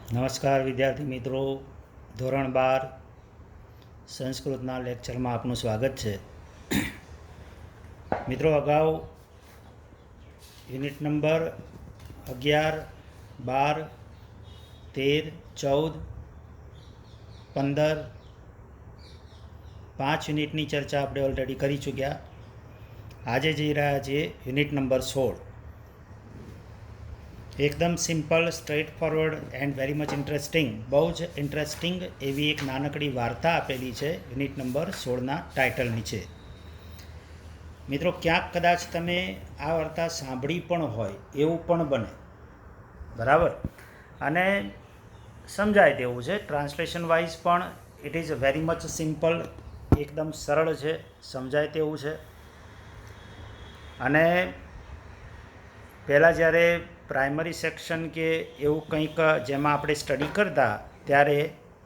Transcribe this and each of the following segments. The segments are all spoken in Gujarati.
નમસ્કાર વિદ્યાર્થી મિત્રો, ધોરણ 12 સંસ્કૃતના લેક્ચરમાં આપનું સ્વાગત છે. મિત્રો, અગાઉ યુનિટ નંબર 11, 12, 13, 14, 15 5 યુનિટની ચર્ચા આપણે ઓલરેડી કરી ચૂક્યા. આજે જઈ રહ્યા છીએ યુનિટ નંબર 16. એકદમ simple, straight forward and very much interesting, બહુ જ ઇન્ટરેસ્ટિંગ એવી એક નાનકડી વાર્તા આપેલી છે યુનિટ નંબર 16ના ટાઇટલ નીચે. મિત્રો, ક્યાંક કદાચ તમે આ વાર્તા સાંભળી પણ હોય એવું પણ બને, બરાબર, અને સમજાય તેવું છે. ટ્રાન્સલેશન વાઇઝ પણ it is very much simple, એકદમ સરળ છે, સમજાય તેવું છે. અને પહેલાં જ્યારે પ્રાઇમરી સેક્શન કે એવું કંઈક જેમાં આપણે સ્ટડી કરતા ત્યારે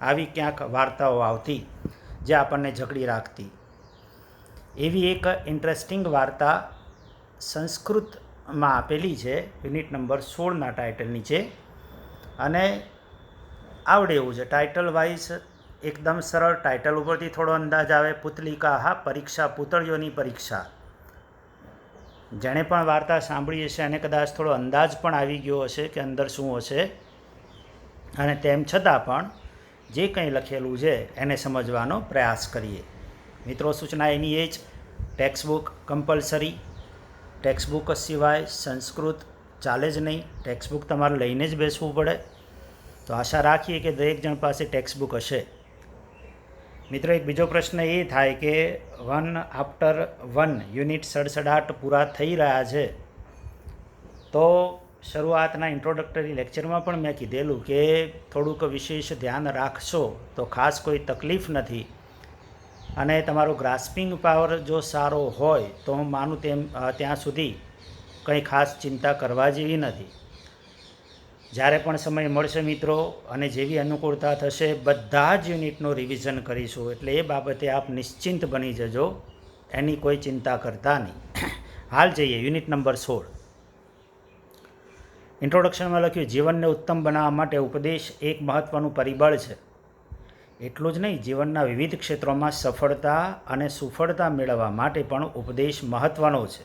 આવી ક્યાંક વાર્તાઓ આવતી જે આપણને જકડી રાખતી. એવી એક ઇન્ટરેસ્ટિંગ વાર્તા સંસ્કૃતમાં આપેલી છે યુનિટ નંબર 16ના ટાઇટલ નીચે. અને આવડે એવું છે. ટાઇટલ વાઇઝ એકદમ સરળ. ટાઇટલ ઉપરથી થોડો અંદાજ આવે. પુતલિકા હા પરીક્ષા, પૂતળીઓની પરીક્ષા. જેણે પણ વાર્તા સાંભળી હશે એને કદાચ થોડો અંદાજ પણ આવી ગયો હશે કે અંદર શું હશે. અને તેમ છતાં પણ જે કંઈ લખેલું છે એને સમજવાનો પ્રયાસ કરીએ. મિત્રો, સૂચના એની એ જ, ટેક્સ્ટબુક કમ્પલસરી. ટેક્સ્ટબુક સિવાય સંસ્કૃત ચાલે જ નહીં. ટેક્સ્ટબુક તમારે લઈને જ બેસવું પડે. તો આશા રાખીએ કે દરેક જણ પાસે ટેક્સ્ટબુક હશે. મિત્રો, એક બીજો પ્રશ્ન એ થાય કે 1 આફ્ટર 1 યુનિટ સડસડાટ પૂરા થઈ રહ્યા છે. તો શરૂઆતના ઇન્ટ્રોડક્ટરી લેક્ચરમાં પણ મેં કીધેલું કે થોડુંક વિશેષ ધ્યાન રાખશો તો ખાસ કોઈ તકલીફ નથી. અને તમારો ગ્રાસ્પિંગ પાવર જો સારો હોય તો હું માનું ત્યાં સુધી કંઈ ખાસ ચિંતા કરવા જેવી નથી. જ્યારે પણ સમય મળશે મિત્રો અને જેવી અનુકૂળતા થશે બધા જ યુનિટનું રિવિઝન કરીશું. એટલે એ બાબતે આપ નિશ્ચિંત બની જજો, એની કોઈ ચિંતા કરતા નહીં. હાલ જઈએ યુનિટ નંબર 16. ઇન્ટ્રોડક્શનમાં લખ્યું, જીવનને ઉત્તમ બનાવવા માટે ઉપદેશ એક મહત્ત્વનું પરિબળ છે. એટલું જ નહીં, જીવનના વિવિધ ક્ષેત્રોમાં સફળતા અને સુફળતા મેળવવા માટે પણ ઉપદેશ મહત્ત્વનો છે.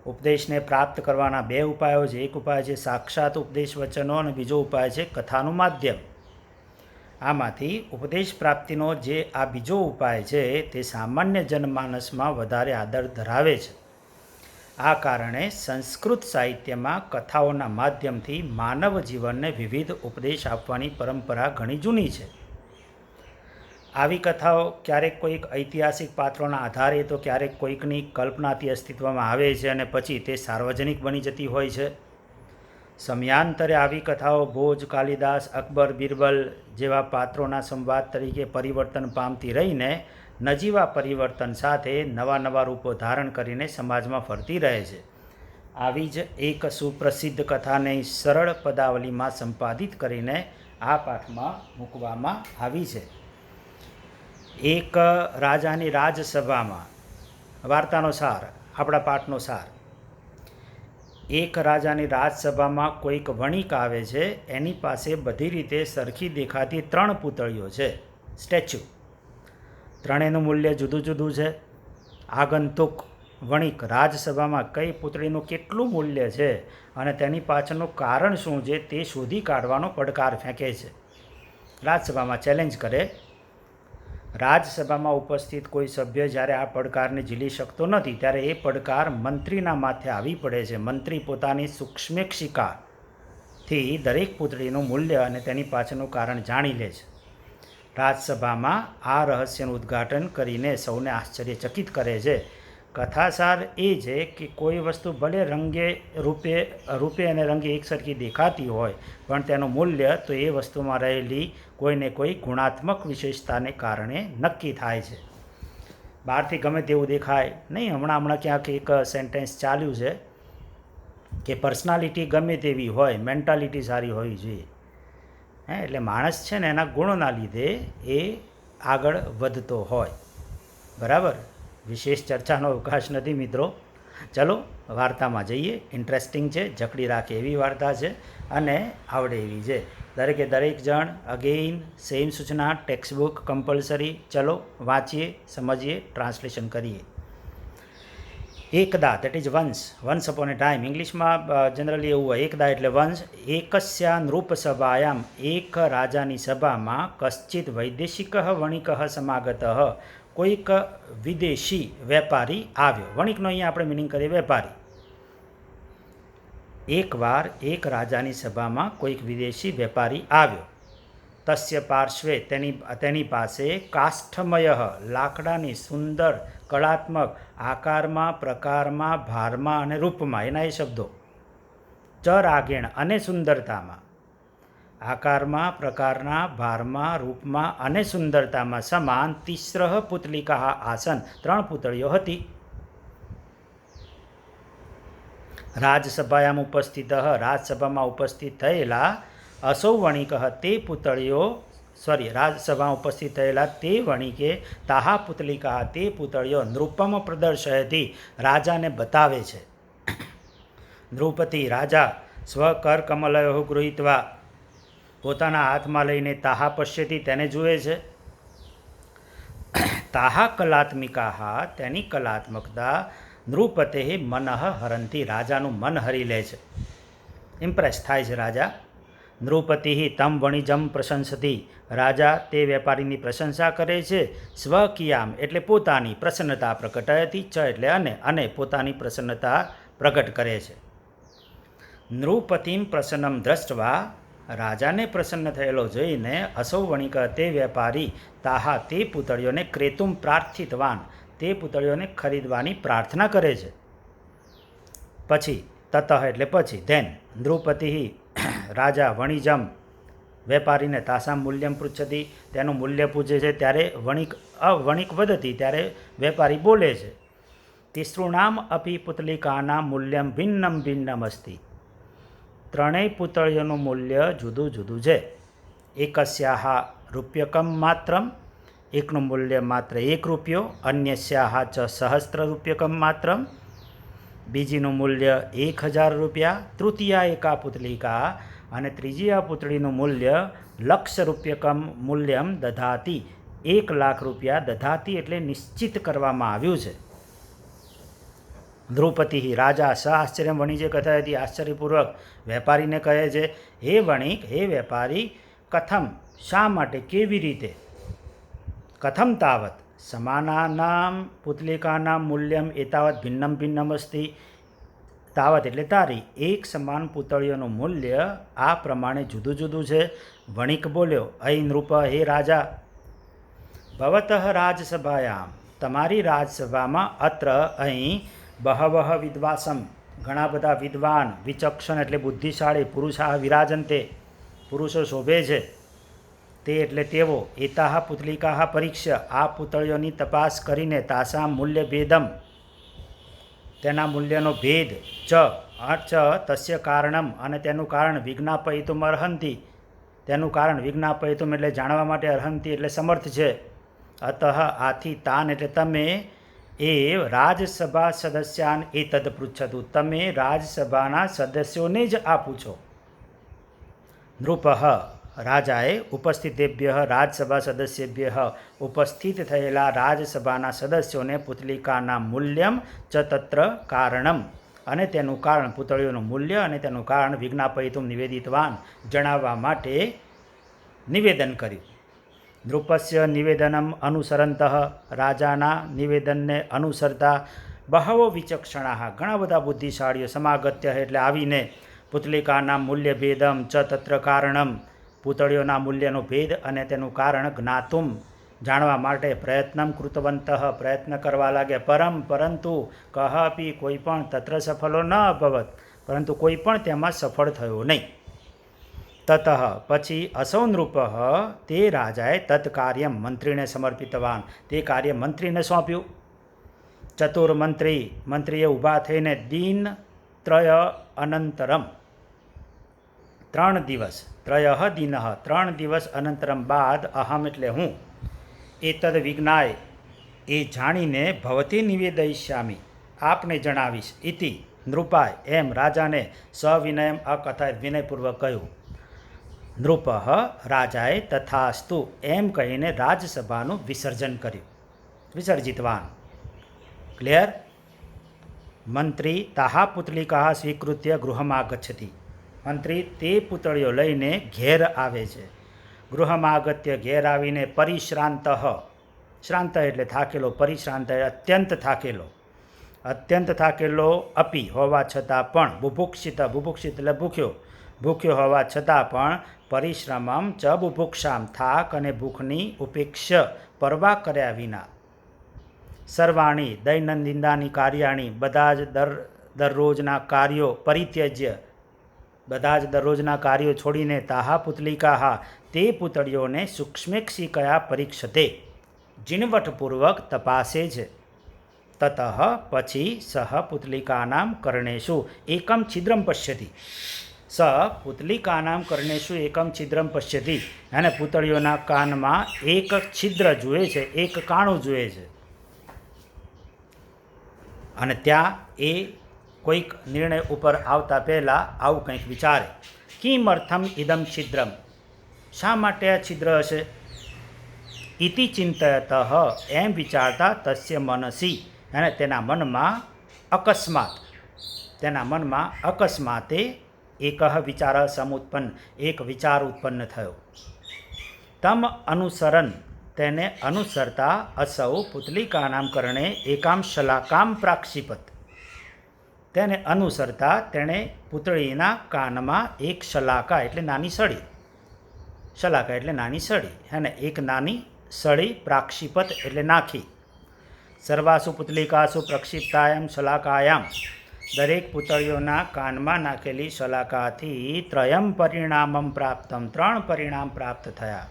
ઉપદેશને પ્રાપ્ત કરવાના બે ઉપાયો છે. એક ઉપાય છે સાક્ષાત ઉપદેશ વચનો અને બીજો ઉપાય છે કથાનું માધ્યમ. આમાંથી ઉપદેશ પ્રાપ્તિનો જે આ બીજો ઉપાય છે તે સામાન્ય જનમાનસમાં વધારે આદર ધરાવે છે. આ કારણે સંસ્કૃત સાહિત્યમાં કથાઓના માધ્યમથી માનવ જીવનને વિવિધ ઉપદેશ આપવાની પરંપરા ઘણી જૂની છે. આવી કથાઓ ક્યારેક કોઈક ઐતિહાસિક પાત્રોના આધારે તો ક્યારેક કોઈકની કલ્પનાથી અસ્તિત્વમાં આવે છે અને પછી તે સાર્વજનિક બની જતી હોય છે. સમયાંતરે આવી કથાઓ ભોજ, કાલિદાસ, અકબર, બિરબલ જેવા પાત્રોના સંવાદ તરીકે પરિવર્તન પામતી રહીને નજીવા પરિવર્તન સાથે નવા નવા રૂપો ધારણ કરીને સમાજમાં ફરતી રહે છે. આવી જ એક સુપ્રસિદ્ધ કથાને સરળ પદાવલીમાં સંપાદિત કરીને આ પાઠમાં મૂકવામાં આવી છે. એક રાજાની રાજસભામાં, વાર્તાનો સાર, આપણા પાઠનો સાર. એક રાજાની રાજસભામાં કોઈક વણિક આવે છે. એની પાસે બધી રીતે સરખી દેખાતી 3 પૂતળીઓ છે, સ્ટેચ્યુ. ત્રણેયનું મૂલ્ય જુદું જુદું છે. આગંતુક વણિક રાજસભામાં કઈ પૂતળીનું કેટલું મૂલ્ય છે અને તેની પાછળનું કારણ શું છે તે શોધી કાઢવાનો પડકાર ફેંકે છે. રાજસભામાં ચેલેન્જ કરે. રાજસભામાં ઉપસ્થિત કોઈ સભ્ય જ્યારે આ પડકારને ઝીલી શકતો નથી ત્યારે એ પડકાર મંત્રીના માથે આવી પડે છે. મંત્રી પોતાની સૂક્ષ્મેક્ષિકાથી દરેક પૂતળીનું મૂલ્ય અને તેની પાછળનું કારણ જાણી લે છે. રાજસભામાં આ રહસ્યનું ઉદ્ઘાટન કરીને સૌને આશ્ચર્યચકિત કરે છે. કથાસાર એ છે કે કોઈ વસ્તુ ભલે રૂપે અને રંગે એકસરખી દેખાતી હોય પણ તેનું મૂલ્ય તો એ વસ્તુમાં રહેલી કોઈને કોઈ ગુણાત્મક વિશેષતાને કારણે નક્કી થાય છે. બહારથી ગમે તેવું દેખાય નહીં. હમણાં ક્યાંક એક સેન્ટેન્સ ચાલ્યું છે કે પર્સનાલિટી ગમે તેવી હોય, મેન્ટાલિટી સારી હોવી જોઈએ. એટલે માણસ છે ને એના ગુણોના લીધે એ આગળ વધતો હોય. બરાબર, વિશેષ ચર્ચાનો અવકાશ નથી મિત્રો. ચલો વાર્તામાં જઈએ. ઇન્ટરેસ્ટિંગ છે, જકડી રાખે એવી વાર્તા છે અને આવડે એવી છે. દરેક જણ અગેઇન સેમ સૂચના, ટેક્સ્ટ બુક કમ્પલસરી. ચલો વાંચીએ, સમજીએ, ટ્રાન્સલેશન કરીએ. એકદા that is once upon a time. ઇંગ્લિશમાં જનરલી એવું હોય, એકદા એટલે વંશ. એકસ્યા નૃપસભાયામ, એક રાજાની સભામાં કશ્ચિત વૈદેશિક વણિક સમાગત, કોઈક વિદેશી વેપારી આવ્યો. વણિકનો અહીંયા આપણે મિનિંગ કરીએ વેપારી. એકવાર એક રાજાની સભામાં કોઈક વિદેશી વેપારી આવ્યો. તસ્ય પાર્શ્વે, તેની પાસે કાષ્ઠમય, લાકડાની સુંદર કળાત્મક આકારમાં, પ્રકારમાં, ભારમાં અને રૂપમાં, એના એ શબ્દો, ચરાગેણ અને સુંદરતામાં, આકારમાં, પ્રકારના, ભારમાં, રૂપમાં અને સુંદરતામાં સમાન તિસ્રઃ પુતલિકા આસન, 3 પૂતળીઓ હતી. રાજસભાયામ ઉપસ્થિત, રાજસભામાં ઉપસ્થિત થયેલા અસૌ વણિક, તે પૂતળીઓ રાજસભામાં ઉપસ્થિત થયેલા તે વણિકે તાહા પુતલિકા, તે પૂતળીઓ નૃપમ પ્રદર્શયતી, રાજાને બતાવે છે. નૃપતિ રાજા સ્વકર કમલયો ગૃહીત્વા, પોતાના હાથમાં લઈને તાહા પશ્યતી, તેને જુએ છે. તાહા કલાત્મિકા, તેની કલાત્મકતા નૃપતે મનઃ હરંતી, રાજાનું મન હરી લે છે. ઇમ્પ્રેસ થાય છે રાજા. નૃપતિ તમ વણિજમ પ્રશંસતી, રાજા તે વેપારીની પ્રશંસા કરે છે. સ્વકિયામ એટલે પોતાની, પ્રસન્નતા પ્રકટયતી, ચ એટલે અને પોતાની પ્રસન્નતા પ્રગટ કરે છે. નૃપતિમ પ્રસન્નમ દ્રષ્ટવા, રાજાને પ્રસન્ન થયેલો જોઈને અસૌ વણિક, તે વેપારી તાહા, તે પૂતળીઓને ક્રેતુમ પ્રાર્થિતવાન, તે પૂતળીઓને ખરીદવાની પ્રાર્થના કરે છે. પછી તતઃ એટલે પછી, ધેન નૃપતિ, રાજા વણિજમ, વેપારીને તાસામ મૂલ્યમ પૃચ્છતી, તેનું મૂલ્ય પૂછે છે. ત્યારે વણિક વદતી, ત્યારે વેપારી બોલે છે. તિસૃણામ અપી પુતલિકાના મૂલ્યમ ભિન્નમ અસ્તિ, 3 પૂતળીઓનું મૂલ્ય જુદું જુદું છે. એકસ્યાહ રૂપ્યકમ માત્રમ, એકનું મૂલ્ય માત્ર 1 રૂપિયો. અન્યસ્યાહ ચ સહસ્ત્ર રૂપ્યકમ માત્રમ, બીજીનું મૂલ્ય 1000 રૂપિયા. તૃતીયા એકા પુતલિકા, અને ત્રીજી આ પૂતળીનું મૂલ્ય લક્ષ રૂપ્યકમ મૂલ્યમ દધાતી, 1 લાખ રૂપિયા. દધાતી એટલે નિશ્ચિત કરવામાં આવ્યું છે. નૃપતિ રાજા સ આશ્ચર્ય વણિજે કથયતી, આશ્ચર્યપૂર્વક વેપારીને કહે છે, હે વણિક, હે વેપારી, કથમ, શા માટે, કેવી રીતે, કથમ તાવત સમાનાનામ પુતલિકાનામ મૂલ્યમ એતાવત ભિન્નમ અસ્તિ, તાવત એટલે તારી, એક સમાન પૂતળીઓનું મૂલ્ય આ પ્રમાણે જુદું જુદું છે. વણિક બોલ્યો, અહીં નૃપ, હે રાજા, ભવતઃ રાજસભાયામ, તમારી રાજસભામાં, અત્ર અહીં, બહવઃ વિદ્વાસમ, ઘણા બધા વિદ્વાન, વિચક્ષણ એટલે બુદ્ધિશાળી, પુરુષા વિરાજન્તે, પુરુષો શોભે છે. તે એટલે તેઓ, એતાહ પુતલિકા પરીક્ષ્ય, આ પૂતળીઓની તપાસ કરીને, તાસા મૂલ્ય ભેદમ, તેના મૂલ્યનો ભેદ, ચ તસ્ય કારણમ, અને તેનું કારણ, વિજ્ઞાપયિતુમ અર્હંતિ, તેનું કારણ, વિજ્ઞાપયિતુમ એટલે જાણવા માટે, અર્હંતિ એટલે સમર્થ છે. અતઃ આથી, તાન એટલે તમે, એ રાજસભા સદસ્યાન એતદ પૃચ્છતું, તમે રાજસભાના સદસ્યોને જ આ પૂછો. નૃપ, રાજાએ ઉપસ્થિતેભ્ય રાજસભા સદસ્યેભ્ય, ઉપસ્થિત થયેલા રાજસભાના સદસ્યોને પુતલિકાના મૂલ્યમ ચ તત્ર કારણમ, અને તેનું કારણ, પૂતળીઓનું મૂલ્ય અને તેનું કારણ, વિજ્ઞાપયિતુમ નિવેદિતવાન, જણાવવા માટે નિવેદન કર્યું. નૃપસ્ય નિવેદનમ અનુસરંતઃ, રાજાના નિવેદનને અનુસરતા, બહવો વિચક્ષણા, ઘણા બધા બુદ્ધિશાળીઓ, સમાગત્ય એટલે આવીને, પુતલિકાના મૂલ્ય ભેદમ ચ તત્ર કારણમ, પૂતળીઓના મૂલ્યનો ભેદ અને તેનું કારણ જ્ઞાતુમ, જાણવા માટે પ્રયત્નમ કૃતવંત, પ્રયત્ન કરવા લાગ્યા. પરંતુ કહપી, કોઈ પણ તત્ર સફલો ન અભવત, પરંતુ કોઈ પણ તેમાં સફળ થયો નહીં. તતઃ પછી અસૌ નૃપ, તે રાજાએ તત્કાર્યમ, મંત્રીને સમર્પિતવાન, તે કાર્ય મંત્રીને સોંપ્યું. મંત્રીએ ઊભા થઈને દિનત્રય અનંતરમ, 3 દિવસ, ત્રયઃ દિનઃ, 3 દિવસ અનંતરમ બાદ, અહમ એટલે હું, એતદ વિજ્ઞાય, એ જાણીને, ભવતે નિવેદયિષ્યામિ, આપને જણાવીશ. ઇતિ નૃપાય એમ રાજાને સવિનયમ અકથાય વિનયપૂર્વક કહ્યું. નૃપ રાજાએ તથાસ્તુ એમ કહીને રાજસભાનું વિસર્જન કર્યું. વિસર્જિતવાન. ક્લિયર. મંત્રી તાહા પુતલિકા સ્વીકૃત્ય ગૃહમાગચ્છતિ. મંત્રી તે પુતળીઓ લઈને ઘેર આવે છે. ગૃહમાગત્ય ઘેર આવીને પરિશ્રાંત, શ્રાંત એટલે થાકેલો, પરિશ્રાંત અત્યંત થાકેલો, અત્યંત થાકેલો અપી હોવા છતાં પણ, બુભુક્ષિત, બુભુક્ષિત એટલે ભૂખ્યો, ભૂખ્યો હોવા છતાં પણ પરિશ્રમમ ચ બુભુક્ષામ, થાક અને ભૂખની ઉપેક્ષ પરવા કર્યા વિના સર્વાણી દૈનંદિનાની કાર્યાણી, બધા જ દરરોજના કાર્યો પરિત્યજ્ય, બધા જ દરરોજના કાર્યો છોડીને તાહા પુતલિકાહા તે પુતળીઓને સૂક્ષ્મેક્ષિકયા પરીક્ષતે ઝીણવટપૂર્વક તપાસે છે. તતઃ પછી સહ પુતલિકાનામ કર્ણેશુ એકમ છિદ્રમ પશ્યતિ. સ પુતલિકાનામ કર્ણેશુ એકમ છિદ્રમ પશ્યતિ. અને પુતળીઓના કાનમાં એક છિદ્ર જુએ છે, એક કાણું જુએ છે. અને ત્યાં એ કોઈક નિર્ણય ઉપર આવતા પહેલાં આવું કંઈક વિચારે. કિમર્થમ ઇદમ છિદ્રમ, શા માટે આ છિદ્ર હશે? ઇતિ ચિંતયત એમ વિચારતા તસ્ય મનસી, અને તેના મનમાં અકસ્માતે એક વિચાર સમુત્પન્ન, એક વિચાર ઉત્પન્ન થયો. તમ અનુસરન તેને અનુસરતા અસૌ પુતલિકાનામ કરણે એકામ શલાકામ પ્રાક્ષિપત. તેને અનુસરતા તેણે પુતળીના કાનમાં એક શલાકા એટલે નાની સળી, શલાકા એટલે નાની સળી, અને એક નાની સળી પ્રાક્ષિપત એટલે નાખી. સર્વાસુ પુતલિકાસુ પ્રક્ષિપ્તાયામ શલાકાયામ, દરેક પુતળીઓના કાનમાં નાખેલી શલાકાથી ત્રયમ પરિણામમ પ્રાપ્તમ, 3 પરિણામ પ્રાપ્ત થયા.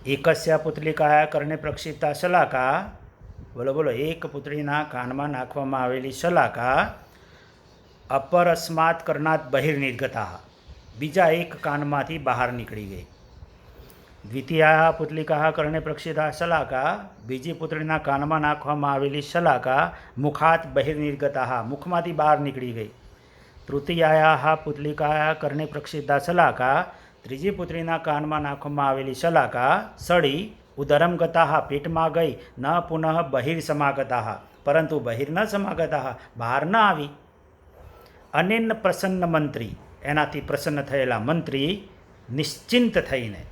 એકસ્યા પુતલિકાયા કરણે પ્રક્ષિપ્તા શલાકા, બોલો બોલો, એક પુતળીના કાનમાં નાખવામાં આવેલી શલાકા અપરસ્માત કરનાત બહિર્નિર્ગતા, બીજા એક કાનમાંથી બહાર નીકળી ગઈ. દ્વિતીયા પુતલિકા કરણે પ્રક્ષિતા શલાકા, બીજી પુતળીના કાનમાં નાખવામાં આવેલી શલાકા મુખાત બહિર્નિર્ગતા, મુખમાંથી બહાર નીકળી ગઈ. તૃતીયા પુતલિકા કરણે પ્રક્ષિતા શલાકા, ત્રીજી પુત્રીના કાનમાં નાખવામાં આવેલી શલાકા સળી ઉદરમ ગતા, પેટમાં ગઈ, ન પુનઃ બહિર્સમાગતા, પરંતુ બહિર ન સમાગતા, બહાર ન આવી. અનેન પ્રસન્ન મંત્રી, એનાથી પ્રસન્ન થયેલા મંત્રી નિશ્ચિંત થઈને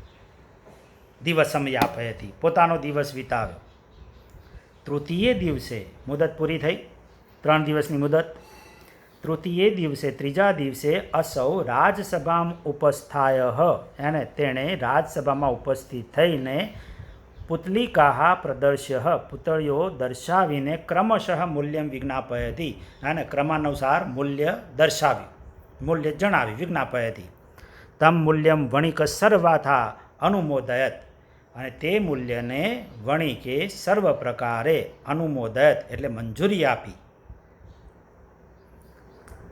દિવસમ યાપયતી, પોતાનો દિવસ વિતાવ્યો. તૃતીય દિવસે મુદત પૂરી થઈ, 3 દિવસની મુદત. તૃતીય દિવસે, ત્રીજા દિવસે અસૌ રાજસભામાં ઉપસ્થાય, અને તેણે રાજસભામાં ઉપસ્થિત થઈને પુતલિકા પ્રદર્શ્ય, પુતળીઓ દર્શાવીને ક્રમશઃ મૂલ્યમ વિજ્ઞાપયતી, અને ક્રમાનુસાર મૂલ્ય દર્શાવ્યું, મૂલ્ય જણાવ્યું, વિજ્ઞાપયતી. તમ મૂલ્યમ વણિક સર્વાથા અનુમોદયત, અને તે મૂલ્યને વણિકે સર્વ પ્રકારે અનુમોદયત એટલે મંજૂરી આપી.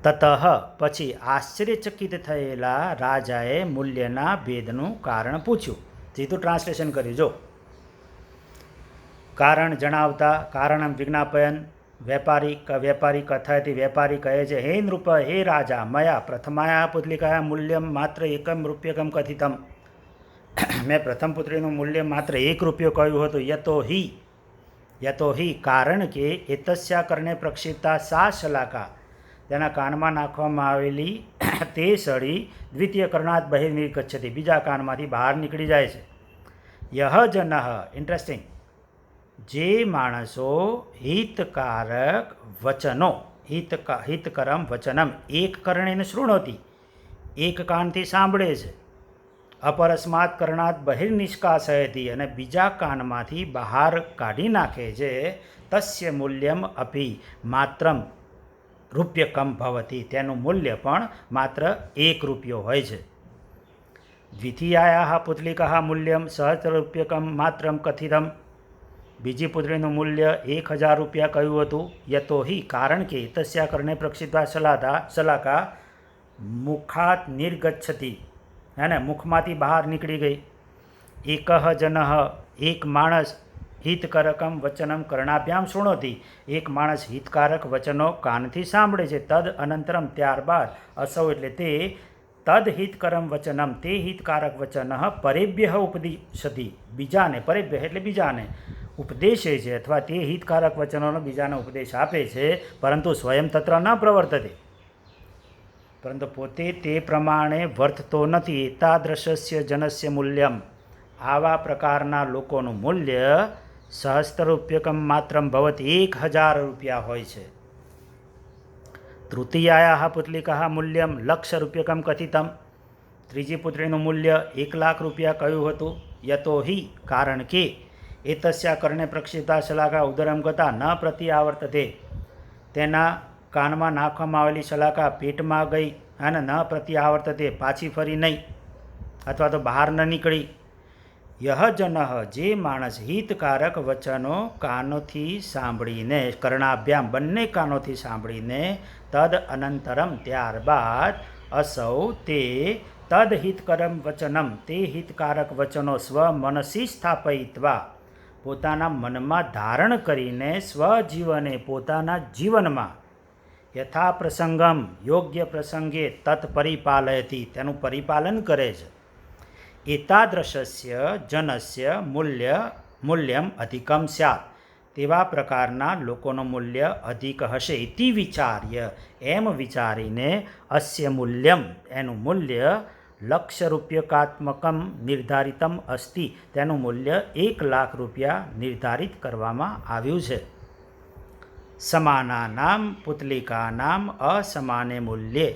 તતઃ પછી આશ્ચર્યચકિત થયેલા રાજાએ મૂલ્યના ભેદનું કારણ પૂછ્યું. સીધું ટ્રાન્સલેશન કર્યું. જો કારણ જણાવતા, કારણમ વિજ્ઞાપયન, વેપારી કથાયતી, વેપારી કહે છે, હે નૃપ, હે રાજા, મયા પ્રથમાયા પુતલિકાયા મૂલ્યમ માત્ર એકમ રૂપ્યકમ કથિતમ. મેં પ્રથમ પુત્રીનું મૂલ્ય માત્ર 1 રૂપિયો કહ્યું હતું. યતો હિ કારણ કે એતસ્યા કરણે પ્રક્ષિપ્તા સા શલાકા, તેના કાનમાં નાખવામાં આવેલી તે સળી દ્વિતીય કરણાત બહિર્નિર્ગચ્છતિ, બીજા કાનમાંથી બહાર નીકળી જાય છે. યહ જનઃ, ઇન્ટરેસ્ટિંગ, જે માણસો હિતકારક વચનો, હિતકરમ વચનમ એક કર્ણેન શૃણોતી, એક કાનથી સાંભળે છે, અપરસ્માત કરણાત બહિર્નિષ્કાસયતી, અને બીજા કાનમાંથી બહાર કાઢી નાખે છે, તસ્ય મૂલ્યમ અપી માત્રમ રૂપ્યકમ ભવતી, તેનું મૂલ્ય પણ માત્ર 1 રૂપિયો હોય છે. દ્વિતીયાયા પુતલિકા મૂલ્યમ સહસ્રરૂપ્યકમ માત્રમ કથિતમ, બીજી પુત્રીનું મૂલ્ય 1000 રૂપિયા કહ્યું હતું. યતો હિ કારણ કે તસ્યા કરણે પ્રક્ષિપ્તા શલાકા મુખાત નિર્ગચ્છતિ, અને મુખમાંથી બહાર નીકળી ગઈ. એકઃ જનઃ, એક માણસ, હિતકારકમ વચનમ કર્ણાભ્યામ શૃણોતિ. એક માણસ હિતકારક વચનો કાનથી સાંભળે છે. તદ અનંતરમ ત્યારબાદ અસૌ એટલે તે તદ હિતકરમ વચનમ તે હિતકારક વચન પરેભ્ય ઉપદિશતિ બીજાને પરેભ્ય એટલે બીજાને ઉપદેશે છે અથવા તે હિતકારક વચનોનો બીજાને ઉપદેશ આપે છે પરંતુ સ્વયં તત્ર ન પ્રવર્તતે પરંતુ પોતે તે પ્રમાણે વર્તતો નથી. એતાદૃશસ્ય જનસ્ય મૂલ્યમ આવા પ્રકારના લોકોનું મૂલ્ય સહસ્ત્રરૂપ્યકમ માત્રમ ભવતી 1000 રૂપિયા હોય છે. તૃતીયાયા પુતલિકા મૂલ્યમ લક્ષરૂપ્યકમ કથિતમ ત્રીજી પુત્રીનું મૂલ્ય 1 લાખ રૂપિયા કહ્યું હતું. યતો હિ કારણ કે એતસ્યા કર્ણે પ્રક્ષિપ્તા શલાકા ઉદરમ ગતા ન પ્રતિ આવર્તતે તેના કાનમાં નાખવામાં આવેલી શલાકા પેટમાં ગઈ અને ન પ્રતિ આવર્તતે પાછી ફરી નહીં અથવા તો બહાર ન નીકળી. યહ જન જે માણસ હિતકારક વચનો કાનોથી સાંભળીને કર્ણાભ્યામ બંને કાનોથી સાંભળીને તદ અનંતરમ ત્યારબાદ અસૌ તે તદ હિતકરમ વચનમ તે હિતકારક વચનો સ્વમનસી સ્થાપયિત્વા પોતાના મનમાં ધારણ કરીને સ્વજીવને પોતાના જીવનમાં યથા પ્રસંગમ યોગ્ય પ્રસંગે તત્ પરિપાલયતી તેનું પરિપાલન કરે છે. એતાદૃશસ્ય જનસ્ય મૂલ્યમ અધિકમ સ્યાત તેવા પ્રકારના લોકોનું મૂલ્ય અધિક હશે. ઇતિ વિચાર્ય એમ વિચારીને અસ્ય મૂલ્યમ એનું મૂલ્ય લક્ષરૂપ્યકાત્મકમ નિર્ધારિતમ અસ્તિ તેનું મૂલ્ય 1 લાખ રૂપિયા નિર્ધારિત કરવામાં આવ્યું છે. સમાનાનામ પુતલિકાનામ અસમાને મૂલ્યે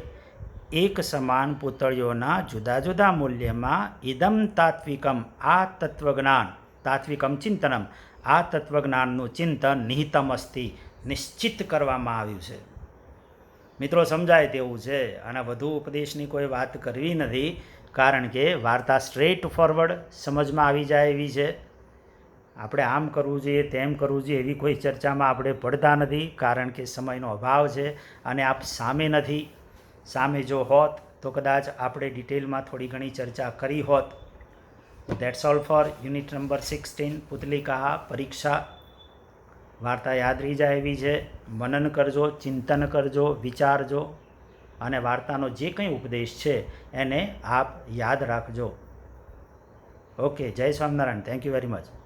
એક સમાન પૂતળીઓના જુદા જુદા મૂલ્યમાં ઇદમ તાત્વિકમ આ તત્વજ્ઞાન તાત્વિકમ ચિંતનમ આ તત્વજ્ઞાનનું ચિંતન નિહિતમ અસ્તિ નિશ્ચિત કરવામાં આવ્યું છે. મિત્રો સમજાય તેવું છે અને વધુ ઉપદેશની કોઈ વાત કરવી નથી કારણ કે વાર્તા સ્ટ્રેટ ફોરવર્ડ સમજમાં આવી જાય એવી છે. આપણે આમ કરવું જોઈએ તેમ કરવું જોઈએ એવી કોઈ ચર્ચામાં આપણે પડતા નથી કારણ કે સમયનો અભાવ છે અને આપ સામે નથી. સામે જો હોત તો કદાચ આપણે ડિટેલમાં થોડી ઘણી ચર્ચા કરી હોત. That's all for unit number 16 પુતલિકા પરીક્ષા. વાર્તા યાદ રહી જાય એવી છે. મનન કરજો, ચિંતન કરજો, વિચારજો અને વાર્તાનો જે કંઈ ઉપદેશ છે એને આપ યાદ રાખજો. ઓકે, જય Swaminarayan. Thank you very much.